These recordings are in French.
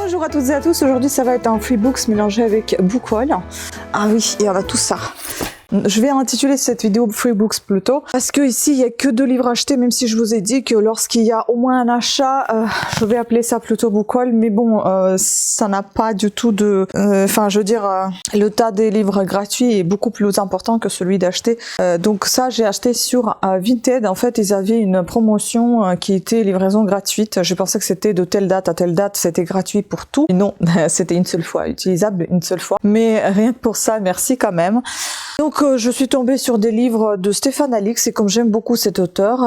Bonjour à toutes et à tous, aujourd'hui ça va être un Freebooks mélangé avec Bookhaul. Ah oui, il y en a tout ça. Je vais intituler cette vidéo Freebooks plutôt, parce que ici il n'y a que 2 livres achetés, même si je vous ai dit que lorsqu'il y a au moins un achat, je vais appeler ça plutôt Bookhaul, mais bon, ça n'a pas du tout de... Enfin, je veux dire, le tas des livres gratuits est beaucoup plus important que celui d'acheter. Donc ça, j'ai acheté sur Vinted. En fait, ils avaient une promotion qui était livraison gratuite. Je pensais que c'était de telle date à telle date, c'était gratuit pour tout. Et non, c'était une seule fois, utilisable une seule fois. Mais rien que pour ça, merci quand même. Donc je suis tombée sur des livres de Stéphane Alix et comme j'aime beaucoup cet auteur,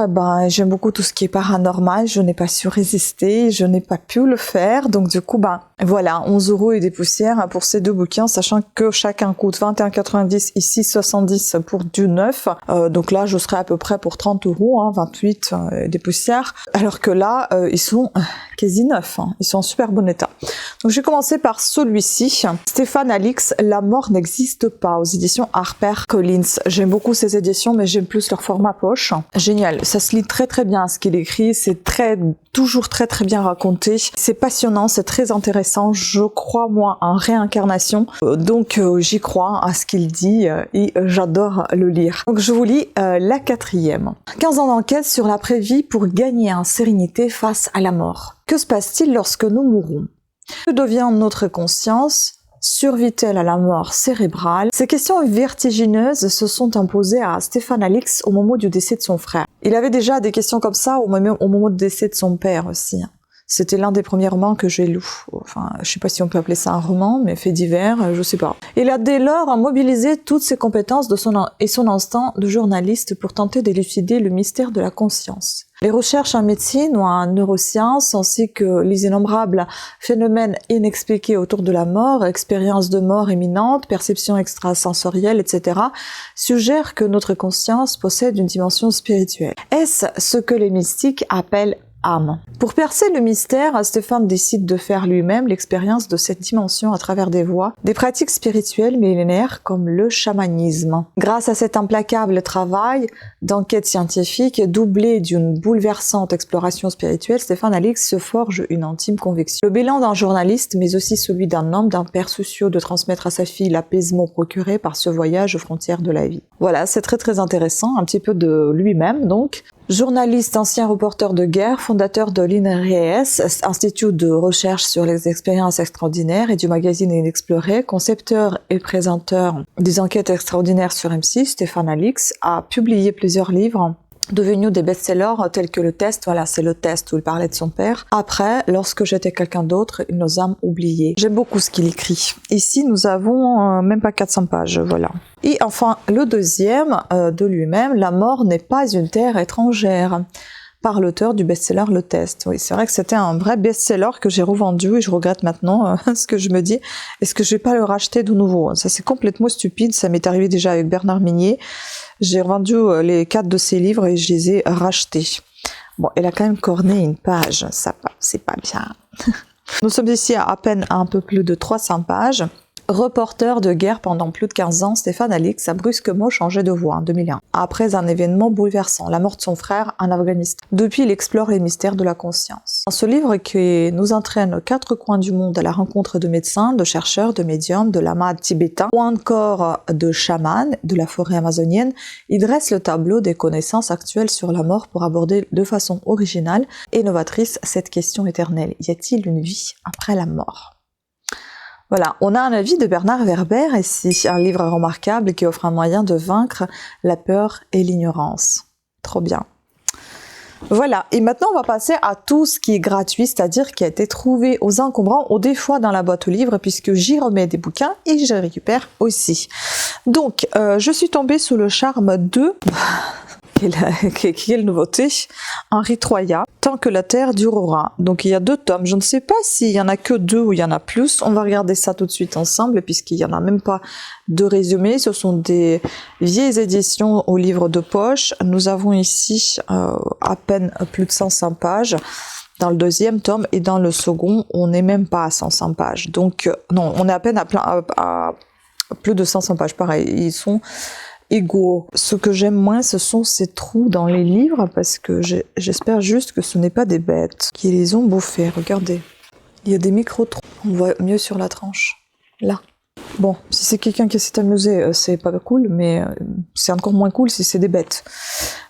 j'aime beaucoup tout ce qui est paranormal, je n'ai pas su résister, je n'ai pas pu le faire, donc du coup voilà, 11 € et des poussières pour ces 2 bouquins, sachant que chacun coûte 21,90, ici 70 pour du neuf, donc là je serai à peu près pour 30 €, 28 des poussières, alors que là ils sont quasi neufs, ils sont en super bon état. Donc j'ai commencé par celui-ci, Stéphane Alix, La mort n'existe pas, aux éditions HarperCollins. J'aime beaucoup ces éditions, mais j'aime plus leur format poche. Génial, ça se lit très très bien ce qu'il écrit, c'est toujours très très bien raconté, c'est passionnant, c'est très intéressant, je crois moi en réincarnation, donc j'y crois à ce qu'il dit et j'adore le lire. Donc je vous lis la 4e. 15 ans d'enquête sur l'après-vie pour gagner en sérénité face à la mort. Que se passe-t-il lorsque nous mourons? Que devient notre conscience? Survit-elle à la mort cérébrale? Ces questions vertigineuses se sont imposées à Stéphane Alix au moment du décès de son frère. Il avait déjà des questions comme ça au moment du décès de son père aussi. C'était l'un des premiers romans que j'ai lu. Enfin, je sais pas si on peut appeler ça un roman, mais fait divers, je sais pas. Il a dès lors mobilisé toutes ses compétences et son instinct de journaliste pour tenter d'élucider le mystère de la conscience. Les recherches en médecine ou en neurosciences, ainsi que les innombrables phénomènes inexpliqués autour de la mort, expériences de mort imminente, perceptions extrasensorielles, etc., suggèrent que notre conscience possède une dimension spirituelle. Est-ce ce que les mystiques appellent âme? Pour percer le mystère, Stéphane décide de faire lui-même l'expérience de cette dimension à travers des voies, des pratiques spirituelles millénaires comme le chamanisme. Grâce à cet implacable travail d'enquête scientifique, doublé d'une bouleversante exploration spirituelle, Stéphane Alix se forge une intime conviction. Le bilan d'un journaliste, mais aussi celui d'un homme, d'un père soucieux de transmettre à sa fille l'apaisement procuré par ce voyage aux frontières de la vie. Voilà, c'est très très intéressant, un petit peu de lui-même donc. Journaliste, ancien reporter de guerre, fondateur de l'INRIES, Institut de recherche sur les expériences extraordinaires et du magazine Inexploré, concepteur et présenteur des enquêtes extraordinaires sur M6, Stéphane Alix a publié plusieurs livres devenus des best-sellers tels que Le Test, voilà c'est Le Test où il parlait de son père. Après, Lorsque j'étais quelqu'un d'autre, Nos âmes oubliées. J'aime beaucoup ce qu'il écrit. Ici nous avons même pas 400 pages, voilà. Et enfin, le deuxième de lui-même, La mort n'est pas une terre étrangère, par l'auteur du best-seller Le Test. Oui, c'est vrai que c'était un vrai best-seller que j'ai revendu et je regrette maintenant ce que je me dis. Est-ce que je vais pas le racheter de nouveau? Ça c'est complètement stupide, ça m'est arrivé déjà avec Bernard Minier. J'ai revendu les 4 de ses livres et je les ai rachetés. Bon, elle a quand même corné une page, ça c'est pas bien. Nous sommes ici à peine un peu plus de 300 pages. Reporter de guerre pendant plus de 15 ans, Stéphane Alix a brusquement changé de voie en 2001, après un événement bouleversant, la mort de son frère en Afghanistan. Depuis, il explore les mystères de la conscience. Dans ce livre qui nous entraîne aux 4 coins du monde à la rencontre de médecins, de chercheurs, de médiums, de lamas tibétains, ou encore de chamans de la forêt amazonienne, il dresse le tableau des connaissances actuelles sur la mort pour aborder de façon originale et novatrice cette question éternelle. Y a-t-il une vie après la mort? Voilà, on a un avis de Bernard Werber ici, un livre remarquable qui offre un moyen de vaincre la peur et l'ignorance. Trop bien. Voilà, et maintenant on va passer à tout ce qui est gratuit, c'est-à-dire qui a été trouvé aux encombrants ou des fois dans la boîte aux livres, puisque j'y remets des bouquins et je les récupère aussi. Donc, je suis tombée sous le charme de... Quelle nouveauté, Henri Troyat, Tant que la terre durera. Donc il y a 2 tomes, je ne sais pas s'il y en a que 2 ou il y en a plus, on va regarder ça tout de suite ensemble puisqu'il n'y en a même pas de résumé, ce sont des vieilles éditions au livre de poche. Nous avons ici à peine plus de 105 pages dans le 2e tome et dans le second on n'est même pas à 105 pages, donc non, on est à peine à plus de 500 pages, pareil, ils sont égaux. Ce que j'aime moins, ce sont ces trous dans les livres, parce que j'espère juste que ce n'est pas des bêtes qui les ont bouffés. Regardez, il y a des micro-trous. On voit mieux sur la tranche. Là. Bon, si c'est quelqu'un qui s'est amusé, c'est pas cool, mais c'est encore moins cool si c'est des bêtes.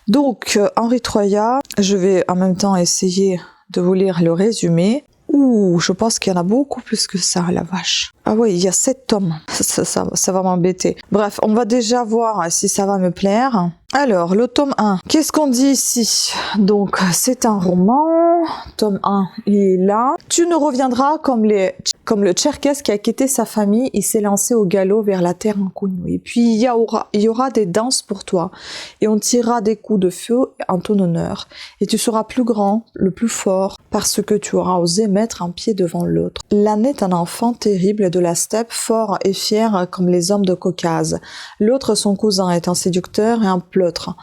Donc, Henri Troya, je vais en même temps essayer de vous lire le résumé. Ouh, je pense qu'il y en a beaucoup plus que ça, la vache. Ah oui, il y a 7 tomes. Ça va m'embêter. Bref, on va déjà voir si ça va me plaire. Alors, le tome 1. Qu'est-ce qu'on dit ici? Donc, c'est un roman. Tome 1, il est là. Tu ne reviendras comme le Tcherkesse qui a quitté sa famille et s'est lancé au galop vers la terre inconnue. Et puis, il y aura des danses pour toi. Et on tirera des coups de feu en ton honneur. Et tu seras plus grand, le plus fort, parce que tu auras osé mettre un pied devant l'autre. L'un est un enfant terrible de la steppe, fort et fier comme les hommes de Caucase. L'autre, son cousin, est un séducteur et un pleutre.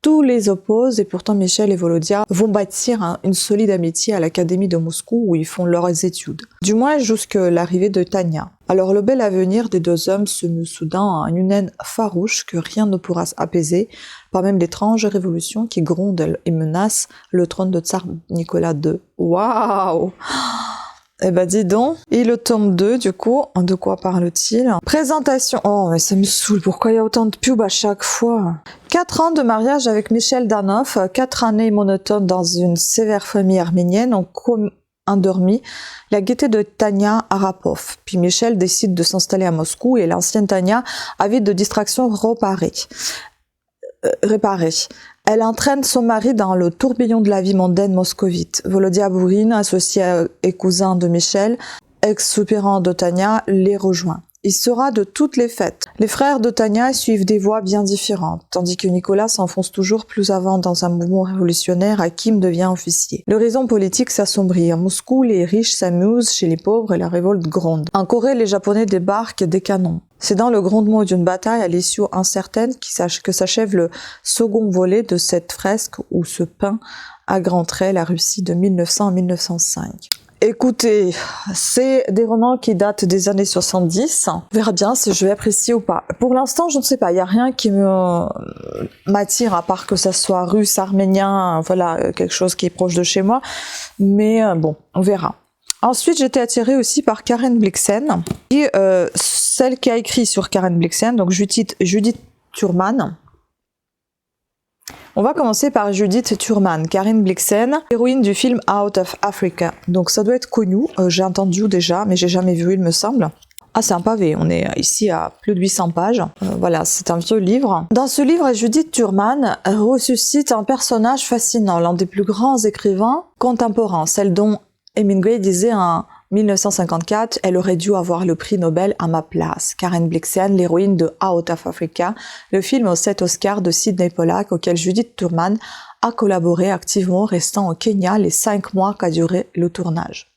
Tous les opposent et pourtant Michel et Volodia vont bâtir une solide amitié à l'Académie de Moscou où ils font leurs études. Du moins jusqu'à l'arrivée de Tania. Alors le bel avenir des deux hommes se meut soudain à une haine farouche que rien ne pourra apaiser, pas même l'étrange révolution qui gronde et menace le trône de tsar Nicolas II. Waouh! Eh ben dis donc. Et le tome 2, du coup, de quoi parle-t-il? Présentation. Oh, mais ça me saoule, pourquoi il y a autant de pubs à chaque fois? 4 ans de mariage avec Michel Danov, 4 années monotones dans une sévère famille arménienne ont endormi la gaieté de Tania Arapov. Puis Michel décide de s'installer à Moscou et l'ancienne Tania, avide de distraction, réparée. Elle entraîne son mari dans le tourbillon de la vie mondaine moscovite. Volodia Bourine, associé et cousin de Michel, ex-soupirant de Tania, les rejoint. Il sera de toutes les fêtes. Les frères de Tania suivent des voies bien différentes, tandis que Nicolas s'enfonce toujours plus avant dans un mouvement révolutionnaire. Hakim devient officier. L'horizon politique s'assombrit. À Moscou, les riches s'amusent, chez les pauvres, et la révolte gronde. En Corée, les Japonais débarquent des canons. C'est dans le grondement d'une bataille à l'issue incertaine que s'achève le second volet de cette fresque où se peint à grands traits la Russie de 1900 à 1905. Écoutez, c'est des romans qui datent des années 70. On verra bien si je vais apprécier ou pas. Pour l'instant, je ne sais pas. Il n'y a rien qui m'attire à part que ça soit russe, arménien, voilà, quelque chose qui est proche de chez moi. Mais bon, on verra. Ensuite, j'étais attirée aussi par Karen Blixen, et celle qui a écrit sur Karen Blixen, donc Judith Thurman. On va commencer par Judith Thurman, Karen Blixen, héroïne du film Out of Africa. Donc ça doit être connu, j'ai entendu déjà, mais j'ai jamais vu, il me semble. Ah, c'est un pavé, on est ici à plus de 800 pages. Voilà, c'est un vieux livre. Dans ce livre, Judith Thurman ressuscite un personnage fascinant, l'un des plus grands écrivains contemporains, celle dont Hemingway disait en 1954, elle aurait dû avoir le prix Nobel à ma place. Karen Blixen, l'héroïne de Out of Africa, le film aux 7 Oscars de Sidney Pollack auquel Judith Thurman a collaboré activement, restant au Kenya les 5 mois qu'a duré le tournage.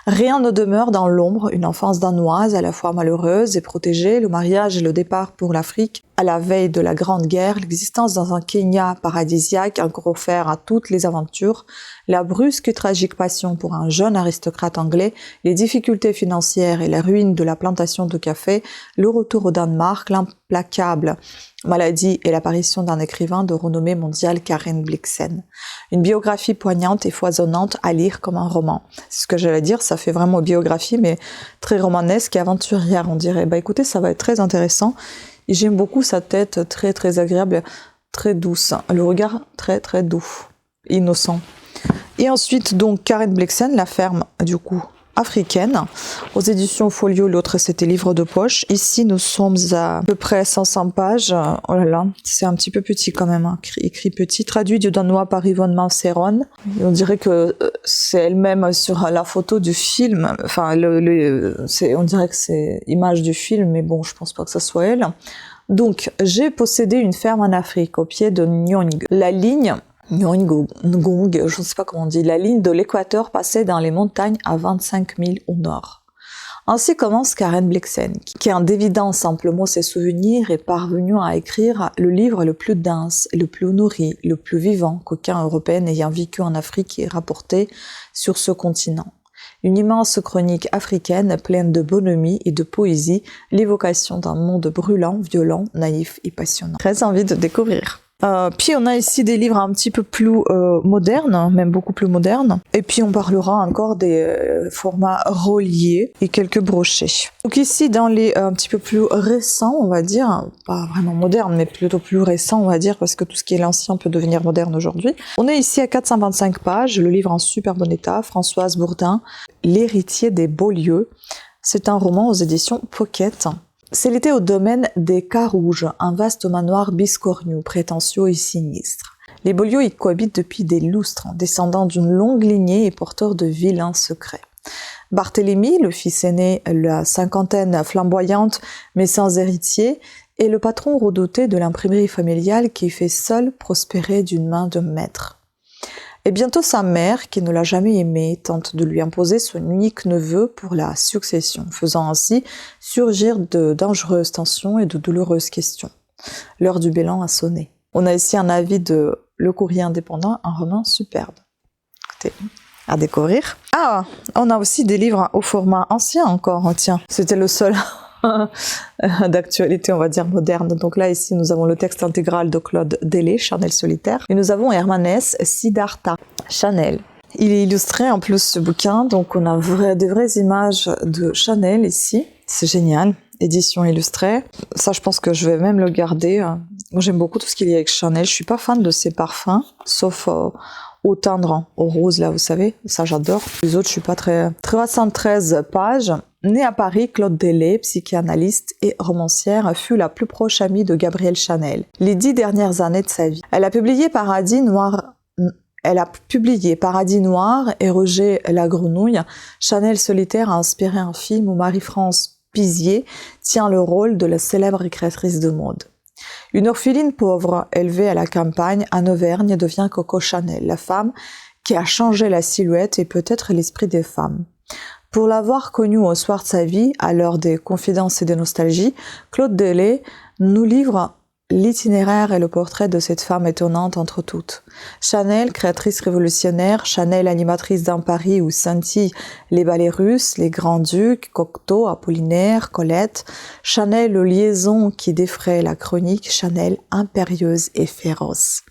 Rien ne demeure dans l'ombre, une enfance danoise à la fois malheureuse et protégée, le mariage et le départ pour l'Afrique à la veille de la Grande Guerre, l'existence dans un Kenya paradisiaque, encore offert à toutes les aventures, la brusque et tragique passion pour un jeune aristocrate anglais, les difficultés financières et la ruine de la plantation de café, le retour au Danemark, l'implacable maladie et l'apparition d'un écrivain de renommée mondiale, Karen Blixen. Une biographie poignante et foisonnante à lire comme un roman. C'est ce que j'allais dire, ça fait vraiment biographie, mais très romanesque et aventurière, on dirait. Bah écoutez, ça va être très intéressant. Et j'aime beaucoup sa tête, très très agréable, très douce. Le regard très très doux, innocent. Et ensuite, donc, Karen Blixen, La ferme, du coup, africaine. Aux éditions Folio, l'autre, c'était livre de poche. Ici, nous sommes à peu près 500 pages. Oh là là, c'est un petit peu petit quand même, hein. Écrit petit, traduit du danois par Yvonne Manseron. On dirait que c'est elle-même sur la photo du film. Enfin, on dirait que c'est image du film, mais bon, je pense pas que ça soit elle. Donc, j'ai possédé une ferme en Afrique, au pied de Nyong. La ligne Nyongong, je ne sais pas comment on dit, la ligne de l'équateur passait dans les montagnes à 25 000 au nord. Ainsi commence Karen Blixen, qui en dévidant simplement ses souvenirs est parvenue à écrire le livre le plus dense, le plus nourri, le plus vivant qu'aucun Européen ayant vécu en Afrique ait rapporté sur ce continent. Une immense chronique africaine pleine de bonhomie et de poésie, l'évocation d'un monde brûlant, violent, naïf et passionnant. Très envie de découvrir. Puis on a ici des livres un petit peu plus modernes, même beaucoup plus modernes. Et puis on parlera encore des formats reliés et quelques brochets. Donc ici dans les un petit peu plus récents, on va dire, pas vraiment modernes, mais plutôt plus récents, on va dire, parce que tout ce qui est l'ancien peut devenir moderne aujourd'hui. On est ici à 425 pages, le livre en super bon état, Françoise Bourdin, L'héritier des Beaulieu. C'est un roman aux éditions Pocket. C'est l'été au domaine des Carouges, un vaste manoir biscornu, prétentieux et sinistre. Les Beaulieu y cohabitent depuis des lustres, descendants d'une longue lignée et porteurs de vilains secrets. Barthélemy, le fils aîné, la cinquantaine flamboyante mais sans héritier, est le patron redouté de l'imprimerie familiale qui fait seul prospérer d'une main de maître. Et bientôt sa mère, qui ne l'a jamais aimé, tente de lui imposer son unique neveu pour la succession, faisant ainsi surgir de dangereuses tensions et de douloureuses questions. L'heure du bilan a sonné. On a ici un avis de Le Courrier Indépendant, un roman superbe. Écoutez, à découvrir. Ah, on a aussi des livres au format ancien encore, tiens. C'était le seul d'actualité, on va dire, moderne. Donc là, ici, nous avons le texte intégral de Claude Délé, Chanel solitaire. Et nous avons Hermann Hesse, Siddhartha, Chanel. Il est illustré en plus, ce bouquin, donc on a des vraies images de Chanel ici. C'est génial, édition illustrée. Ça, je pense que je vais même le garder. Moi, j'aime beaucoup tout ce qu'il y a avec Chanel. Je suis pas fan de ses parfums, sauf au tendre, au rose, là, vous savez. Ça, j'adore. Les autres, je suis pas très... 313 pages. Née à Paris, Claude Délé, psychanalyste et romancière, fut la plus proche amie de Gabrielle Chanel, les 10 dernières années de sa vie. Elle a publié Paradis Noir et Roger la Grenouille. Chanel solitaire a inspiré un film où Marie-France Pizier tient le rôle de la célèbre créatrice de mode. Une orpheline pauvre, élevée à la campagne, en Auvergne, devient Coco Chanel, la femme qui a changé la silhouette et peut-être l'esprit des femmes. Pour l'avoir connue au soir de sa vie, à l'heure des confidences et des nostalgies, Claude Délé nous livre l'itinéraire et le portrait de cette femme étonnante entre toutes. Chanel, créatrice révolutionnaire, Chanel, animatrice d'un Paris où scintillent les ballets russes, les grands-ducs, Cocteau, Apollinaire, Colette, Chanel, le liaison qui défraie la chronique, Chanel, impérieuse et féroce.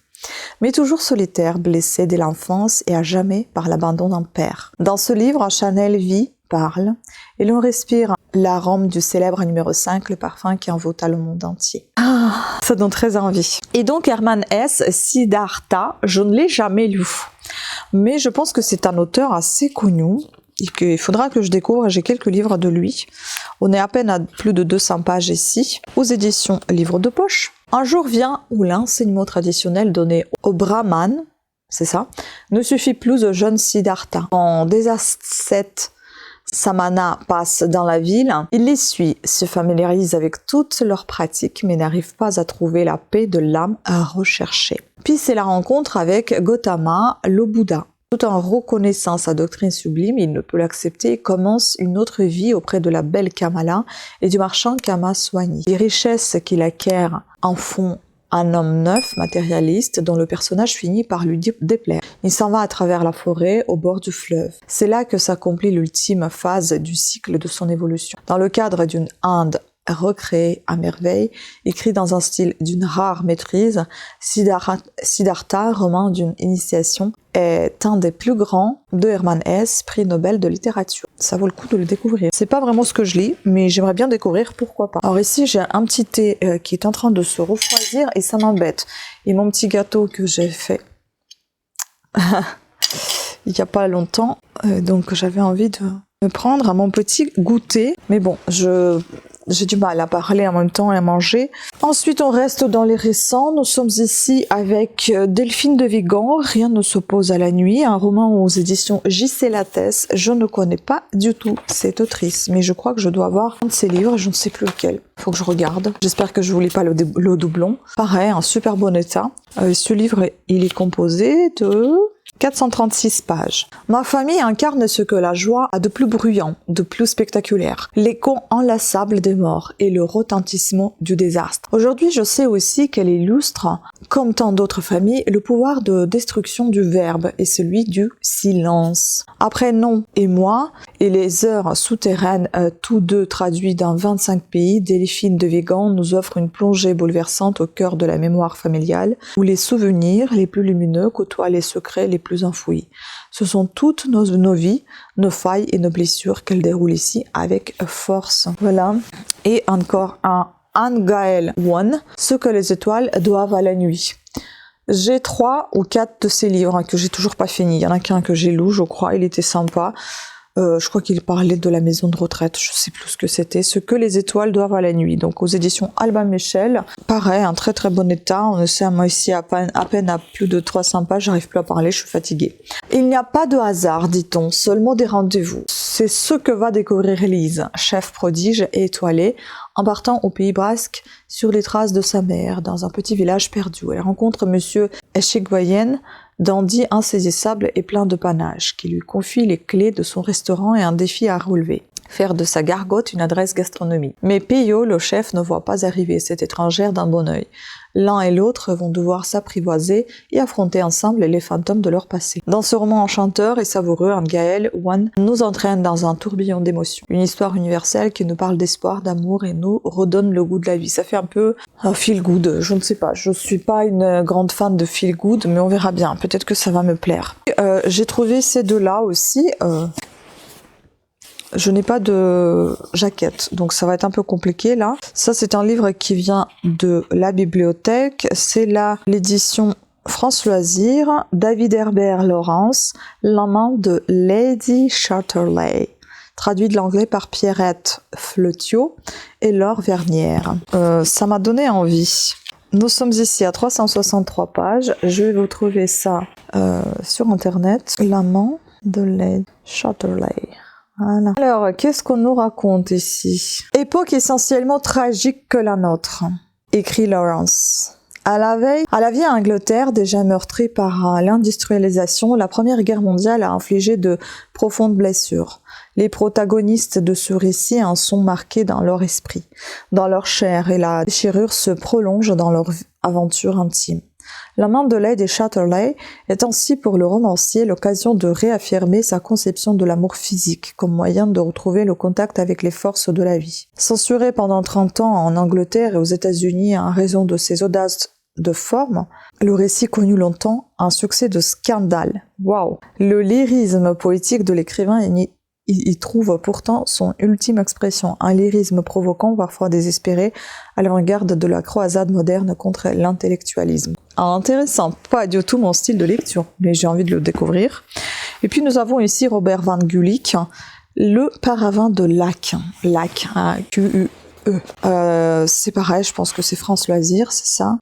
Mais toujours solitaire, blessée dès l'enfance et à jamais par l'abandon d'un père. Dans ce livre, Chanel vit, parle, et l'on respire l'arôme du célèbre numéro 5, le parfum qui envoûta le monde entier. Ah, ça donne très envie. Et donc Hermann Hesse, Siddhartha, je ne l'ai jamais lu, mais je pense que c'est un auteur assez connu, et qu'il faudra que je découvre. J'ai quelques livres de lui. On est à peine à plus de 200 pages ici, aux éditions Livres de Poche. Un jour vient où l'enseignement traditionnel donné au brahman, c'est ça, ne suffit plus au jeune Siddhartha. En désascète, Samana passe dans la ville, il les suit, se familiarise avec toutes leurs pratiques, mais n'arrive pas à trouver la paix de l'âme à rechercher. Puis c'est la rencontre avec Gautama, le Bouddha. Tout en reconnaissant sa doctrine sublime, il ne peut l'accepter et commence une autre vie auprès de la belle Kamala et du marchand Kamaswami. Les richesses qu'il acquiert en font un homme neuf, matérialiste, dont le personnage finit par lui déplaire. Il s'en va à travers la forêt, au bord du fleuve. C'est là que s'accomplit l'ultime phase du cycle de son évolution. Dans le cadre d'une Inde recréée à merveille, écrit dans un style d'une rare maîtrise, Siddhartha, roman d'une initiation, est un des plus grands de Hermann Hesse, prix Nobel de littérature. Ça vaut le coup de le découvrir. C'est pas vraiment ce que je lis, mais j'aimerais bien découvrir, pourquoi pas. Alors ici, j'ai un petit thé qui est en train de se refroidir et ça m'embête. Et mon petit gâteau que j'ai fait il n'y a pas longtemps, donc j'avais envie de me prendre à mon petit goûter. Mais bon, j'ai du mal à parler en même temps et à manger. Ensuite, on reste dans les récents. Nous sommes ici avec Delphine de Vigan, Rien ne s'oppose à la nuit, un roman aux éditions J.C. Lattès. Je ne connais pas du tout cette autrice, mais je crois que je dois avoir un de ses livres, je ne sais plus lequel. Faut que je regarde. J'espère que je vous lis pas le doublon. Pareil, un super bon état. Ce livre, il est composé de 436 pages. Ma famille incarne ce que la joie a de plus bruyant, de plus spectaculaire. L'écho inlassable des morts et le retentissement du désastre. Aujourd'hui, je sais aussi qu'elle illustre, comme tant d'autres familles, le pouvoir de destruction du verbe et celui du silence. Après Non et Moi et Les Heures souterraines, tous deux traduits dans 25 pays, Delphine de Vigan nous offre une plongée bouleversante au cœur de la mémoire familiale, où les souvenirs les plus lumineux côtoient les secrets les plus enfouis. Ce sont toutes nos vies, nos failles et nos blessures qu'elle déroule ici avec force. Voilà. Et encore un Anne-Gaëlle One, Ce que les étoiles doivent à la nuit. J'ai 3 ou 4 de ces livres que j'ai toujours pas fini. Il y en a qu'un que j'ai lu, je crois, il était sympa. Je crois qu'il parlait de la maison de retraite, je sais plus ce que c'était. Ce que les étoiles doivent à la nuit. Donc aux éditions Albin Michel. Pareil, un très très bon état. On essaie moi ici à peine à plus de 300 pages. J'arrive plus à parler, je suis fatiguée. Il n'y a pas de hasard, dit-on, seulement des rendez-vous. C'est ce que va découvrir Lise, chef prodige et étoilée, en partant au Pays Basque sur les traces de sa mère, dans un petit village perdu. Elle rencontre Monsieur Echegvoyen, dandy insaisissable et plein de panache, qui lui confie les clés de son restaurant et un défi à relever. Faire de sa gargote une adresse gastronomique. Mais Peyo, le chef, ne voit pas arriver cette étrangère d'un bon œil. L'un et l'autre vont devoir s'apprivoiser et affronter ensemble les fantômes de leur passé. Dans ce roman enchanteur et savoureux, Anne-Gaëlle One nous entraîne dans un tourbillon d'émotions. Une histoire universelle qui nous parle d'espoir, d'amour et nous redonne le goût de la vie. Ça fait un peu un feel good, je ne sais pas. Je suis pas une grande fan de feel good, mais on verra bien. Peut-être que ça va me plaire. J'ai trouvé ces deux-là aussi. Je n'ai pas de jaquette, donc ça va être un peu compliqué là. Ça, c'est un livre qui vient de la bibliothèque. C'est l'édition France Loisirs, David Herbert Laurence, L'amant de Lady Chatterley. Traduit de l'anglais par Pierrette Fleutiot et Laure Vernière. Ça m'a donné envie. Nous sommes ici à 363 pages. Je vais vous trouver ça sur internet. L'amant de Lady Chatterley. Voilà. Alors, qu'est-ce qu'on nous raconte ici? Époque essentiellement tragique que la nôtre, écrit Lawrence. À la vieille Angleterre, déjà meurtrie par l'industrialisation, la Première Guerre mondiale a infligé de profondes blessures. Les protagonistes de ce récit en sont marqués dans leur esprit, dans leur chair, et la déchirure se prolonge dans leur aventure intime. L'amant de Lady Chatterley est ainsi pour le romancier l'occasion de réaffirmer sa conception de l'amour physique comme moyen de retrouver le contact avec les forces de la vie. Censuré pendant 30 ans en Angleterre et aux États-Unis en raison de ses audaces de forme, le récit connut longtemps un succès de scandale. Waouh! Le lyrisme poétique de l'écrivain y trouve pourtant son ultime expression, un lyrisme provoquant, parfois désespéré, à l'avant-garde de la croisade moderne contre l'intellectualisme. Intéressant, pas du tout mon style de lecture, mais j'ai envie de le découvrir. Et puis nous avons ici Robert Van Gulik, Le Paravent de Lac, Q-U-E. C'est pareil, je pense que c'est France Loisirs, c'est ça.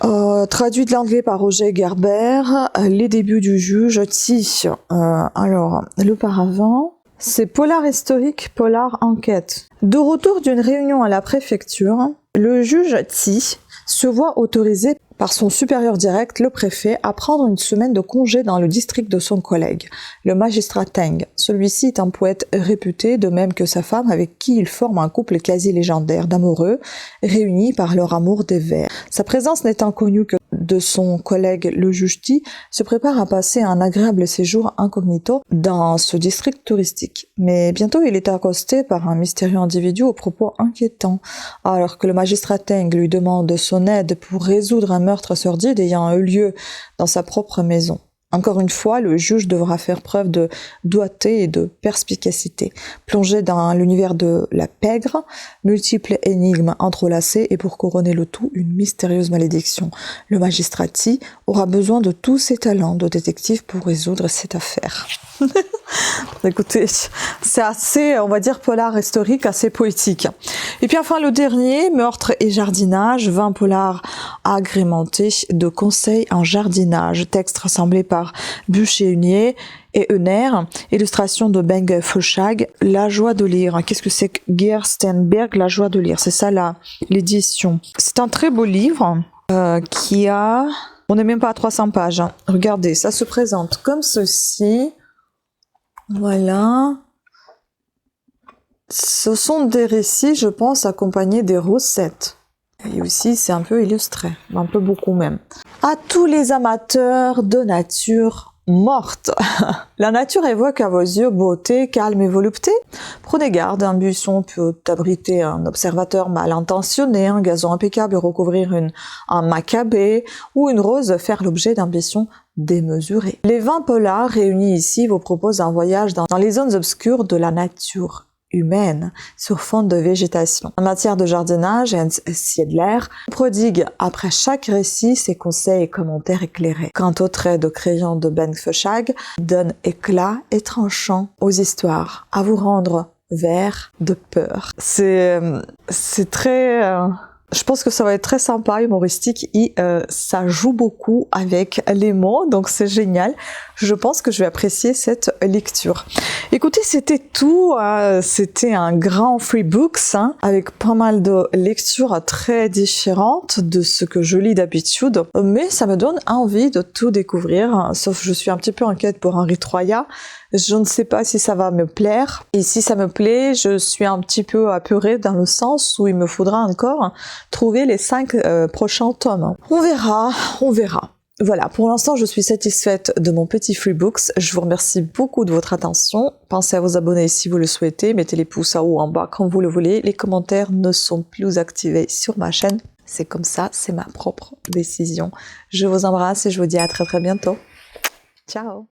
Traduit de l'anglais par Roger Gerber, Les débuts du juge, T. Alors, Le Paravent... C'est polar historique, polar enquête. De retour d'une réunion à la préfecture, le juge Ti se voit autorisé par son supérieur direct, le préfet, à prendre une semaine de congé dans le district de son collègue, le magistrat Teng. Celui-ci est un poète réputé, de même que sa femme, avec qui il forme un couple quasi légendaire d'amoureux, réunis par leur amour des vers. Sa présence n'étant connue que de son collègue le juge Ti, se prépare à passer un agréable séjour incognito dans ce district touristique. Mais bientôt il est accosté par un mystérieux individu aux propos inquiétants, alors que le magistrat Teng lui demande son aide pour résoudre un meurtre sordide ayant eu lieu dans sa propre maison. Encore une fois, le juge devra faire preuve de doigté et de perspicacité, plongé dans l'univers de la pègre, multiples énigmes entrelacées et pour couronner le tout, une mystérieuse malédiction. Le magistrat Ti aura besoin de tous ses talents de détective pour résoudre cette affaire. Écoutez, c'est assez, on va dire, polar historique, assez poétique. Et puis enfin le dernier, Meurtre et jardinage, 20 polars agrémentés de conseils en jardinage, texte rassemblé par Bûcher-Hunier et Euner, illustration de Beng Foshag, La joie de lire. Qu'est-ce que c'est que Gerstenberg, La joie de lire? C'est ça l'édition. C'est un très beau livre qui a On n'est même pas à 300 pages. Hein. Regardez, ça se présente comme ceci. Voilà. Ce sont des récits, je pense, accompagnés des recettes. Et aussi, c'est un peu illustré, un peu beaucoup même. À tous les amateurs de nature morte. La nature évoque à vos yeux beauté, calme et volupté. Prenez garde, un buisson peut abriter un observateur mal intentionné, un gazon impeccable recouvrir un macabée, ou une rose faire l'objet d'ambitions démesurées. Les vins polars réunis ici vous proposent un voyage dans les zones obscures de la nature humaine sur fond de végétation. En matière de jardinage, Hans Siedler prodigue après chaque récit ses conseils et commentaires éclairés. Quant aux traits de crayon de Ben Feuchag, donne éclat et tranchant aux histoires, à vous rendre vert de peur. C'est très... Je pense que ça va être très sympa, humoristique, et ça joue beaucoup avec les mots, donc c'est génial. Je pense que je vais apprécier cette lecture. Écoutez, c'était tout. C'était un grand Freebooks hein, avec pas mal de lectures très différentes de ce que je lis d'habitude, mais ça me donne envie de tout découvrir. Sauf que je suis un petit peu inquiète pour Henri Troya. Je ne sais pas si ça va me plaire. Et si ça me plaît, je suis un petit peu apeurée dans le sens où il me faudra encore trouver les 5 prochains tomes. On verra, on verra. Voilà, pour l'instant, je suis satisfaite de mon petit Freebooks. Je vous remercie beaucoup de votre attention. Pensez à vous abonner si vous le souhaitez. Mettez les pouces en haut ou en bas quand vous le voulez. Les commentaires ne sont plus activés sur ma chaîne. C'est comme ça, c'est ma propre décision. Je vous embrasse et je vous dis à très très bientôt. Ciao!